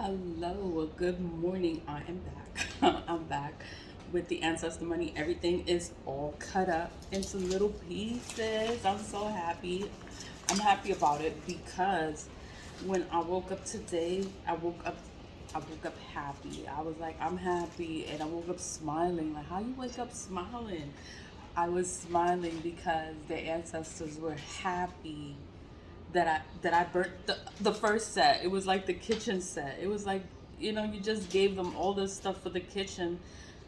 Hello, well, good morning. I am back. I'm back with the Ancestor Money. Everything is all cut up into little pieces. I'm so happy. I'm happy about it because when I woke up today, I woke up happy. I was like, I'm happy, and I woke up smiling. Like, how you wake up smiling? I was smiling because the ancestors were happy that I burnt the first set. It was like the kitchen set. It was like, you just gave them all this stuff for the kitchen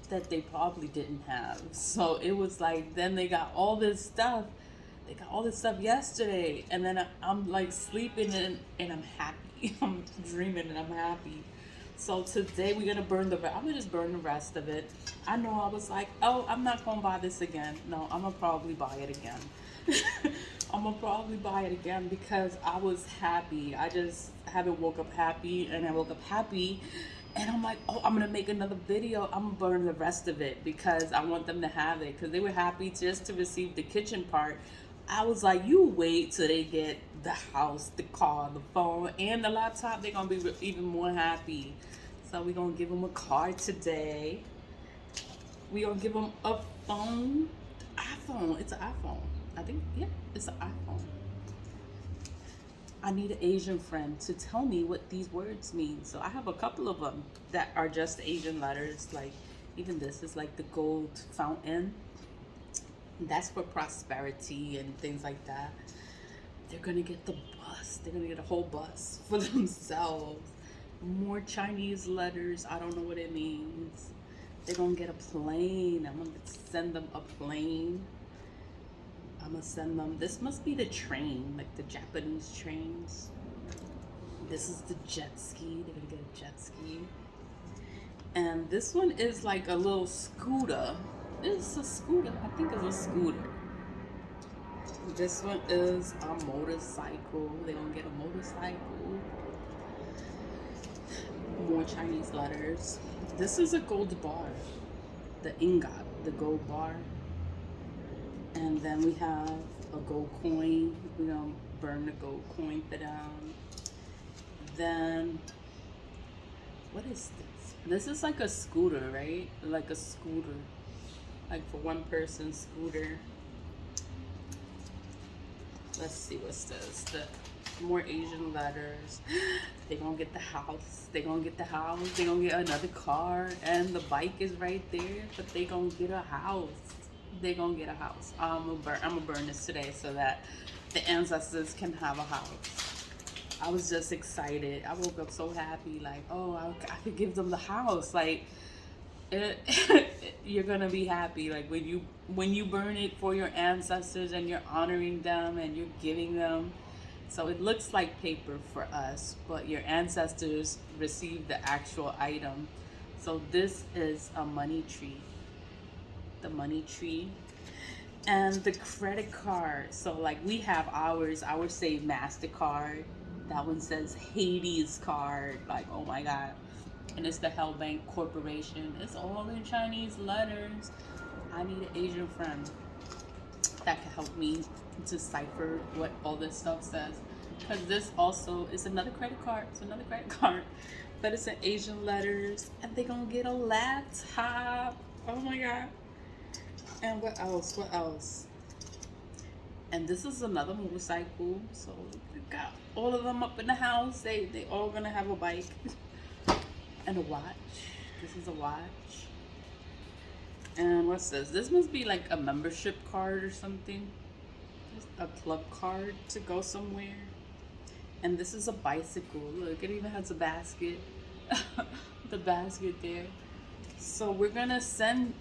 that they probably didn't have. So it was like then they got all this stuff. They got all this stuff yesterday, and then I'm like sleeping and I'm happy. I'm dreaming and I'm happy. So today we're gonna burn the. I'm gonna just burn the rest of it. I know I was like, oh, I'm not gonna buy this again. No, I'm gonna probably buy it again. I'm gonna probably buy it again because I was happy. I just haven't woke up happy, and I woke up happy, and I'm like, oh, I'm gonna make another video. I'm gonna burn the rest of it because I want them to have it because they were happy just to receive the kitchen part. I was like, you wait till they get the house, the car, the phone, and the laptop. They're gonna be even more happy. So we're gonna give them a car today. We're gonna give them a phone. iPhone. It's an iPhone. I think, yeah, it's an iPhone. I need an Asian friend to tell me what these words mean. So I have a couple of them that are just Asian letters. Like, even this is like the gold fountain. That's for prosperity and things like that. They're gonna get the bus. They're gonna get a whole bus for themselves. More Chinese letters. I don't know what it means. They're gonna get a plane. I'm gonna send them a plane. I'm gonna send them. This must be the train, like the Japanese trains. This is the jet ski. They're gonna get a jet ski. And this one is like a little scooter. It's a scooter. I think it's a scooter. This one is a motorcycle. They're gonna get a motorcycle. More Chinese letters. This is a gold bar. The ingot, the gold bar. And then we have a gold coin. We're gonna burn the gold coin for them. Then, what is this? This is like a scooter, right? Like a scooter. Like for one person scooter. Let's see what's this. The more Asian letters. They gonna get the house. They gonna get the house. They gonna get another car, and the bike is right there. But they gonna get a house. They gonna get a house. I'm gonna burn this today so that the ancestors can have a house. I was just excited. I woke up so happy. Like, oh, I could give them the house. Like, it, you're gonna be happy. Like when you burn it for your ancestors and you're honoring them and you're giving them. So it looks like paper for us, but your ancestors received the actual item. So this is a money tree. The money tree. And the credit card. So like we have ours say MasterCard. That one says Hades card. Like, oh my God. And it's the Hell Bank Corporation. It's all in Chinese letters. I need an Asian friend that can help me decipher what all this stuff says. Because this also is another credit card. It's another credit card. But it's in Asian letters. And they're going to get a laptop. Oh my God. And what else? What else? And this is another motorcycle. So we got all of them up in the house. They all gonna have a bike. And a watch. This is a watch. And what's this? This must be like a membership card or something. Just a club card to go somewhere. And this is a bicycle. Look, it even has a basket. The basket there. So we're gonna send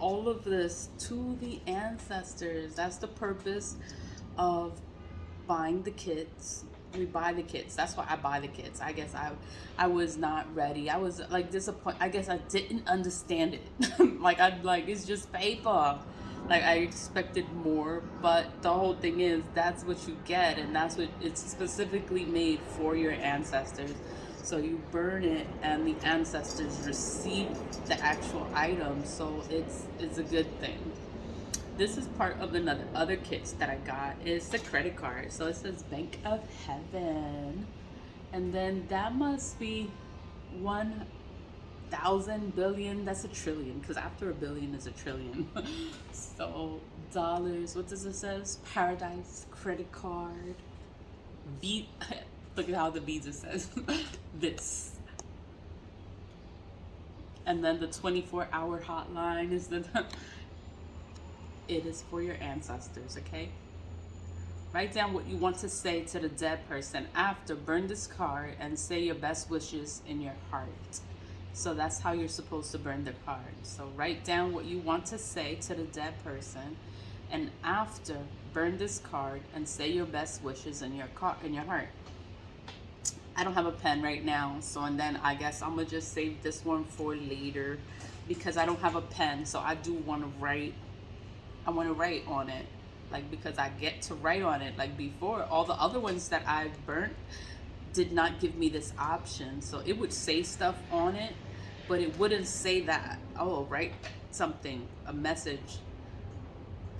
all of this to the ancestors. That's the purpose of buying the kits. We buy the kits. That's why I buy the kits. I guess I was not ready. I was like disappointed. I guess I didn't understand it. like it's just paper. Like I expected more, but the whole thing is that's what you get, and that's what it's specifically made for your ancestors. So you burn it, and the ancestors receive the actual item. So it's a good thing. This is part of another other kits that I got. It's the credit card. So it says Bank of Heaven, and then that must be 1,000 billion, that's a trillion, because after a billion is a trillion. So dollars, what does it says? Paradise, credit card, beat. Look at how the Visa says this. And then the 24-hour hotline is the it is for your ancestors, okay? Write down what you want to say to the dead person after. Burn this card and say your best wishes in your heart. So that's how you're supposed to burn the card. So write down what you want to say to the dead person, and after, burn this card and say your best wishes in your heart. I don't have a pen right now, so, and then I guess I'm gonna just save this one for later because I don't have a pen. So I do want to write. I want to write on it, like, because I get to write on it. Like before, all the other ones that I've burnt did not give me this option. So it would say stuff on it, but it wouldn't say that, oh, write something, a message,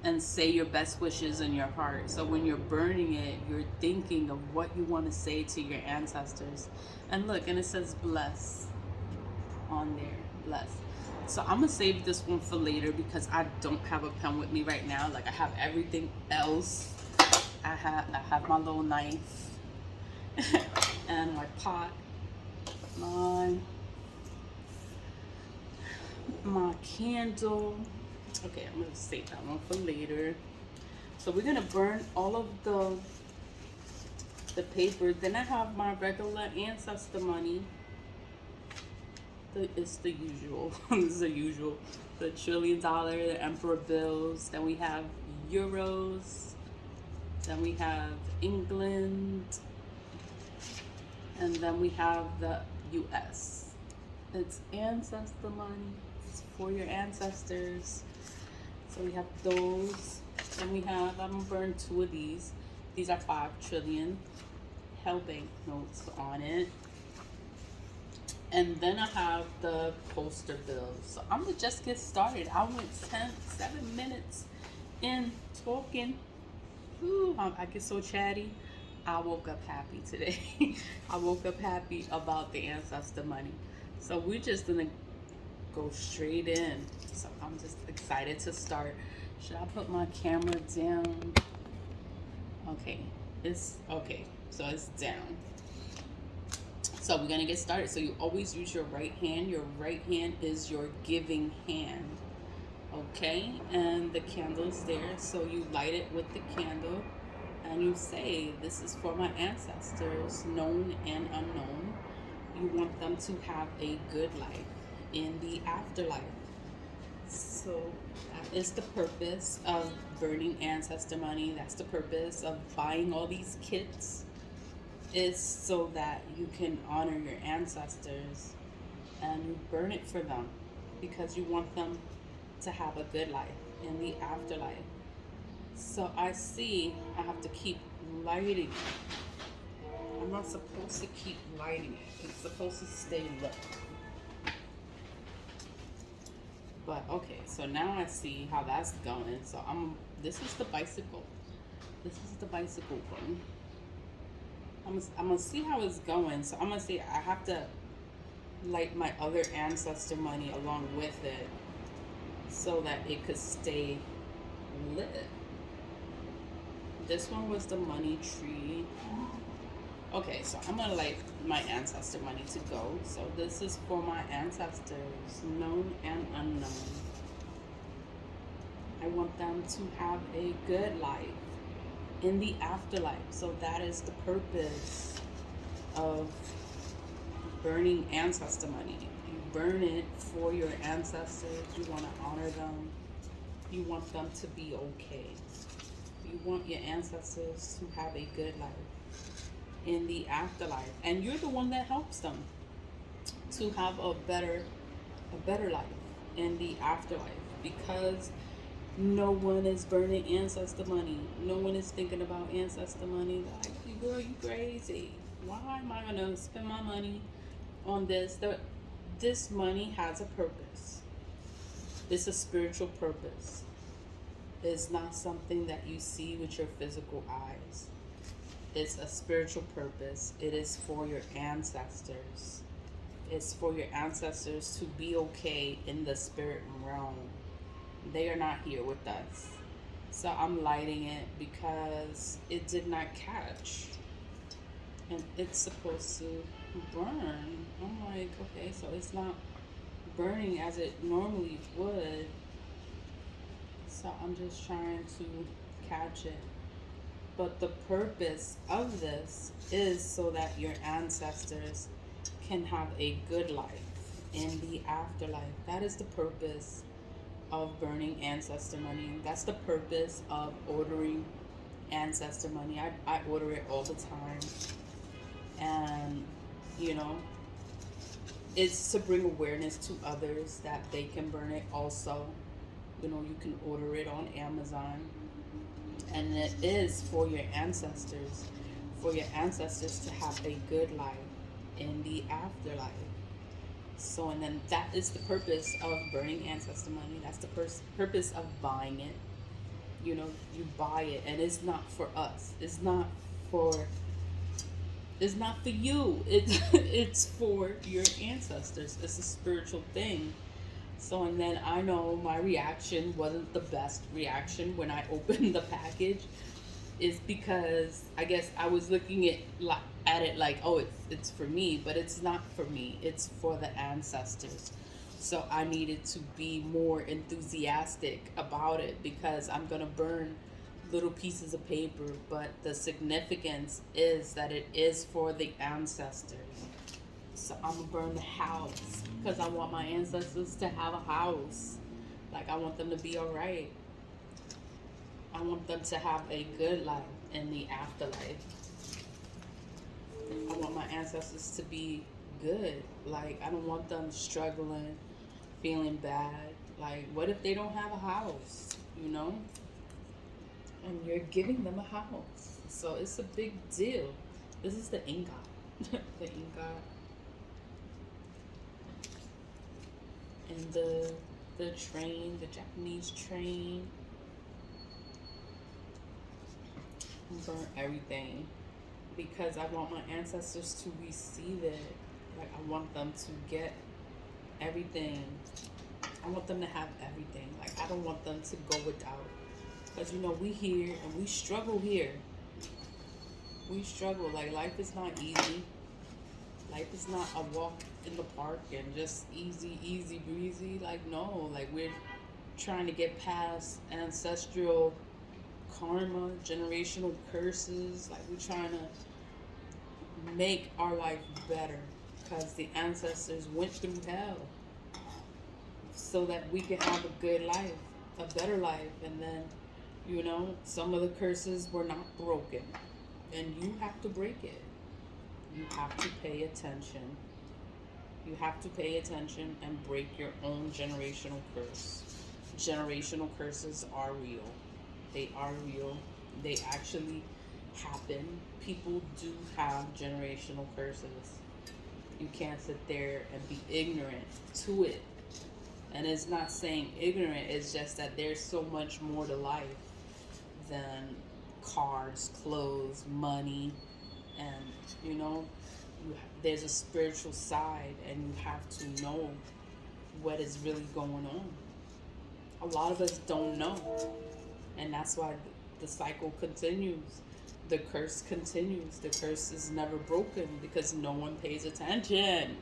and say your best wishes in your heart. So when you're burning it, you're thinking of what you want to say to your ancestors. And look, and it says bless on there, bless. So I'm gonna save this one for later because I don't have a pen with me right now. Like, I have everything else. I have my little knife and my pot, my candle. Okay, I'm gonna save that one for later. So we're gonna burn all of the paper. Then I have my regular ancestor money. It's the usual. It's the usual. The $1 trillion, the emperor bills. Then we have euros. Then we have England. And then we have the US. It's ancestor money. It's for your ancestors. So we have those. Then we have, I'm gonna burn 2 of these. These are 5 trillion. Hell bank notes on it. And then I have the poster bills. So I'm gonna just get started. I went 7 minutes in talking. Ooh, I get so chatty. I woke up happy today. I woke up happy about the ancestor money. So we're just gonna go straight in. So I'm just excited to start. Should I put my camera down? Okay, it's okay. So it's down. So we're gonna get started. So you always use your right hand. Your right hand is your giving hand. Okay, and the candle's there. So you light it with the candle and you say, this is for my ancestors, known and unknown. You want them to have a good life in the afterlife. So that is the purpose of burning ancestor money. That's the purpose of buying all these kits, is so that you can honor your ancestors and you burn it for them because you want them to have a good life in the afterlife. So I see I have to keep lighting it. I'm not supposed to keep lighting it. It's supposed to stay lit. But okay, so now I see how that's going. So this is the bicycle. This is the bicycle one. I'm gonna see how it's going. So I'm gonna see, I have to light my other ancestor money along with it so that it could stay lit. This one was the money tree. Okay, so I'm gonna light my ancestor money to go. So this is for my ancestors, known and unknown. I want them to have a good life in the afterlife. So that is the purpose of burning ancestor money. You burn it for your ancestors. You want to honor them. You want them to be okay. You want your ancestors to have a good life in the afterlife, and you're the one that helps them to have a better life in the afterlife, because no one is burning ancestor money. No one is thinking about ancestor money like, girl, you crazy. Why am I gonna spend my money on this? This money has a purpose. It's a spiritual purpose. It's not something that you see with your physical eyes. It's a spiritual purpose. It is for your ancestors. It's for your ancestors to be okay in the spirit realm. They are not here with us. So I'm lighting it because it did not catch. And it's supposed to burn. I'm like, okay, so it's not burning as it normally would. So I'm just trying to catch it. But the purpose of this is so that your ancestors can have a good life in the afterlife. That is the purpose of burning ancestor money. That's the purpose of ordering ancestor money. I order it all the time. And, you know, it's to bring awareness to others that they can burn it also. You know, you can order it on Amazon. And it is for your ancestors to have a good life in the afterlife. So, and then that is the purpose of burning ancestor money. That's the purpose of buying it. You know, you buy it, and it's not for us. For it's not for you. It's for your ancestors. It's a spiritual thing. So, and then I know my reaction wasn't the best reaction when I opened the package, is because I guess I was looking at it like, oh, it's for me, but it's not for me. It's for the ancestors. So I needed to be more enthusiastic about it because I'm gonna burn little pieces of paper, but the significance is that it is for the ancestors. So I'm gonna burn the house because I want my ancestors to have a house. Like, I want them to be all right. I want them to have a good life in the afterlife. I want my ancestors to be good. Like, I don't want them struggling, feeling bad. Like, what if they don't have a house, you know? And you're giving them a house. So it's a big deal. This is the ingot. The ingot. And the train, the Japanese train. Burn everything because I want my ancestors to receive it. Like, I want them to get everything. I want them to have everything. Like, I don't want them to go without. Because, you know, we here and we struggle here. We struggle. Like, life is not easy. Life is not a walk in the park and just easy breezy. Like, no. Like, we're trying to get past ancestral karma, generational curses. Like, we're trying to make our life better because the ancestors went through hell so that we can have a good life, a better life. And then, you know, some of the curses were not broken, and you have to break it. You have to pay attention. You have to pay attention and break your own generational curse. Generational curses are real. They are real. They actually happen. People do have generational curses. You can't sit there and be ignorant to it. And it's not saying ignorant, it's just that there's so much more to life than cars, clothes, money, and, you know, there's a spiritual side, and you have to know what is really going on. A lot of us don't know. And that's why the cycle continues. The curse continues. The curse is never broken because no one pays attention.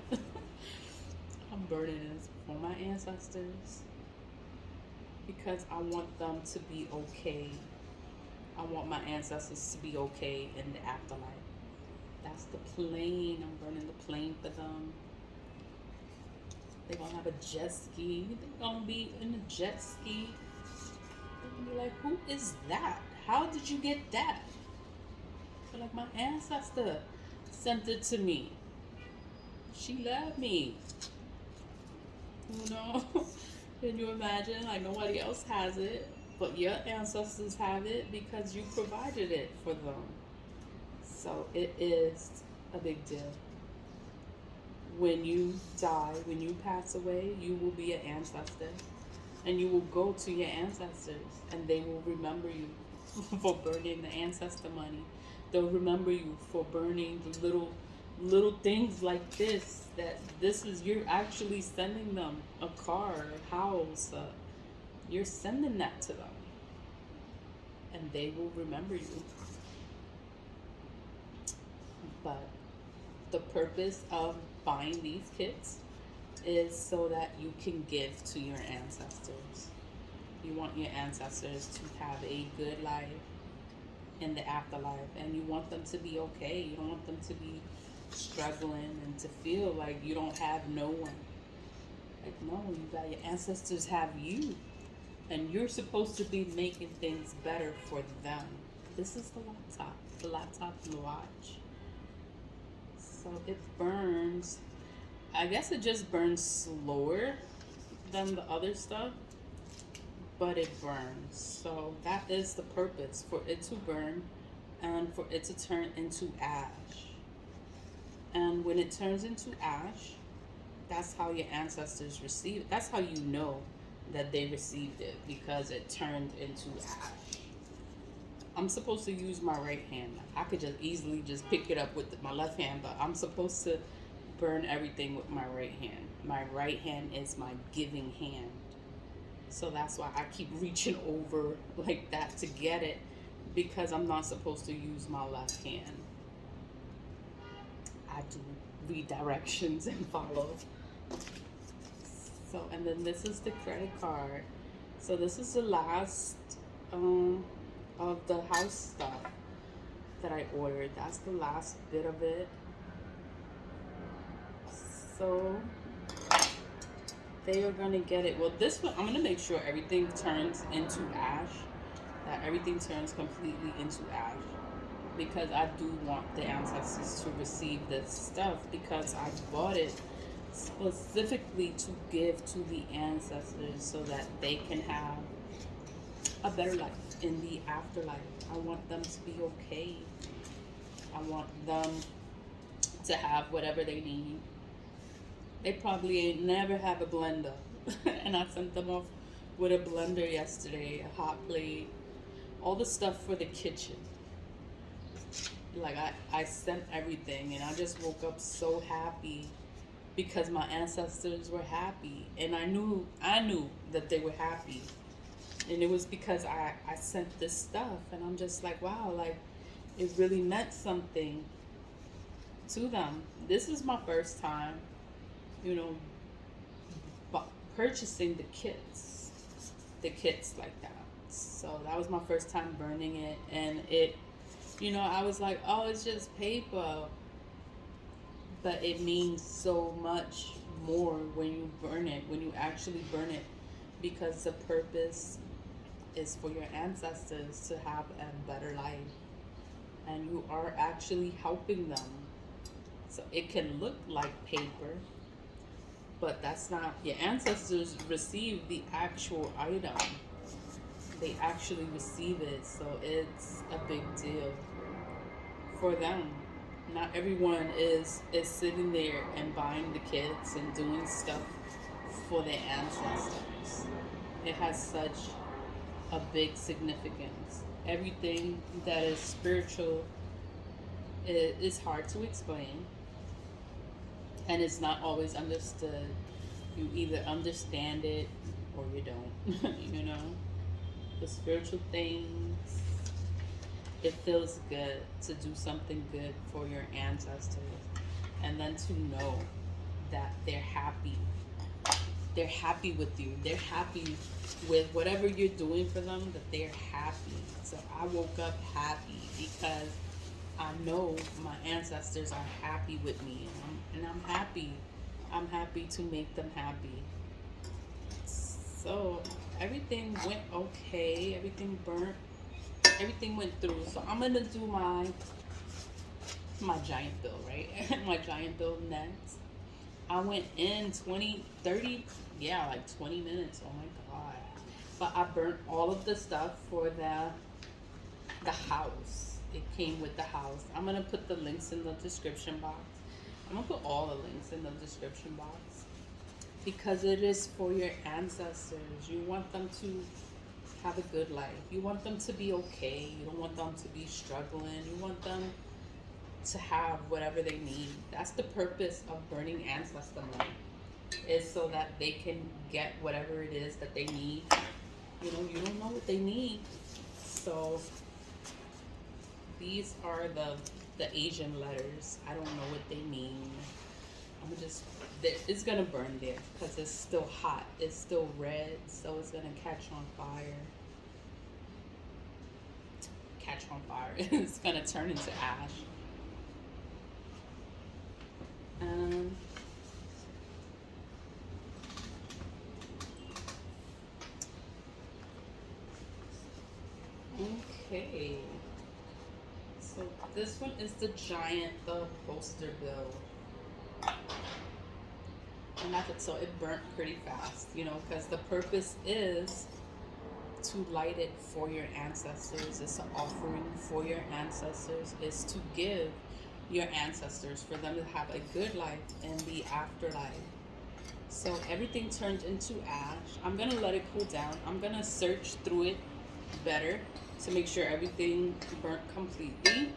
I'm burning this for my ancestors because I want them to be okay. I want my ancestors to be okay in the afterlife. That's the plane. I'm burning the plane for them. They're going to have a jet ski. They're going to be in a jet ski. You're like, who is that? How did you get that? They're like, my ancestor sent it to me. She loved me. You know? Can you imagine? Like, nobody else has it, but your ancestors have it because you provided it for them. So it is a big deal. When you die, when you pass away, you will be an ancestor. And you will go to your ancestors, and they will remember you for burning the ancestor money. They'll remember you for burning the little little things like this, that this is, you're actually sending them a car, a house, you're sending that to them, and they will remember you. But the purpose of buying these kits is so that you can give to your ancestors. You want your ancestors to have a good life in the afterlife, and you want them to be okay. You don't want them to be struggling and to feel like you don't have no one. Like, no, you got your ancestors have you, and you're supposed to be making things better for them. This is the laptop you watch. So it burns. I guess it just burns slower than the other stuff, but it burns. So that is the purpose, for it to burn and for it to turn into ash. And when it turns into ash, that's how your ancestors receive it. That's how you know that they received it, because it turned into ash. I'm supposed to use my right hand. I could just easily just pick it up with my left hand, but I'm supposed to burn everything with my right hand. My right hand is my giving hand. So that's why I keep reaching over like that to get it, because I'm not supposed to use my left hand. I do read directions and follow. So, and then this is the credit card. So this is the last of the house stuff that I ordered. That's the last bit of it. So they are gonna get it. Well, this one I'm gonna make sure everything turns into ash. That everything turns completely into ash, because I do want the ancestors to receive this stuff, because I bought it specifically to give to the ancestors so that they can have a better life in the afterlife. I want them to be okay. I want them to have whatever they need. They probably ain't never have a blender. And I sent them off with a blender yesterday, a hot plate, all the stuff for the kitchen. Like I sent everything, and I just woke up so happy because my ancestors were happy, and I knew that they were happy. And it was because I sent this stuff, and I'm just like, wow, like it really meant something to them. This is my first time, you know, purchasing the kits like that. So that was my first time burning it, and it, you know, I was like, oh, it's just paper. But it means so much more when you burn it, when you actually burn it, because the purpose is for your ancestors to have a better life. And you are actually helping them. So it can look like paper, but that's not. Your ancestors receive the actual item. They actually receive it, so it's a big deal for them. Not everyone is sitting there and buying the kits and doing stuff for their ancestors. It has such a big significance. Everything that is spiritual is hard to explain, and it's not always understood. You either understand it or you don't. You know, the spiritual things, it feels good to do something good for your ancestors, and then to know that they're happy. They're happy with you. They're happy with whatever you're doing for them, that they're happy. So I woke up happy because I know my ancestors are happy with me, and I'm happy. I'm happy to make them happy. So everything went okay. Everything burnt. Everything went through. So I'm gonna do my giant bill, right? My giant bill next. I went in 20, 30, yeah, like 20 minutes. Oh my God. But I burnt all of the stuff for the house. It came with the house. I'm gonna put the links in the description box. I'm gonna put all the links in the description box, because it is for your ancestors. You want them to have a good life. You want them to be okay. You don't want them to be struggling. You want them to have whatever they need. That's the purpose of burning ancestor money, is so that they can get whatever it is that they need. You know, you don't know what they need. So these are the Asian letters. I don't know what they mean. I'm just, it's gonna burn there because it's still hot. It's still red, so it's gonna catch on fire. Catch on fire. It's gonna turn into ash. Um, okay. So this one is the giant, the poster bill. And that's it. So it burnt pretty fast, you know, because the purpose is to light it for your ancestors. It's an offering for your ancestors. It's to give your ancestors for them to have a good life in the afterlife. So everything turned into ash. I'm gonna let it cool down. I'm gonna search through it better to make sure everything burnt completely.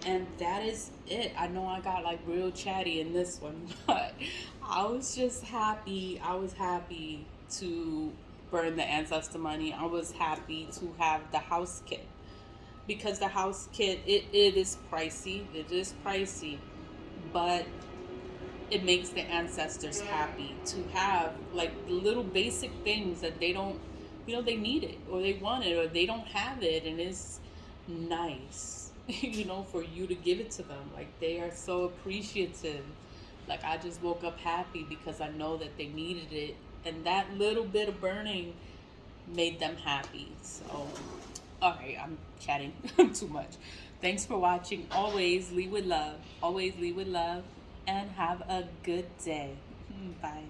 And that is it. I know I got like real chatty in this one, but I was just happy. I was happy to burn the ancestor money. I was happy to have the house kit, because the house kit, it is pricey. It is pricey, but it makes the ancestors happy to have like little basic things that they don't, you know, they need it or they want it or they don't have it, and it's nice, you know, for you to give it to them. Like, they are so appreciative. Like, I just woke up happy because I know that they needed it, and that little bit of burning made them happy. So, all right, I'm chatting too much. Thanks for watching. Always lead with love. Always lead with love, and have a good day. Bye.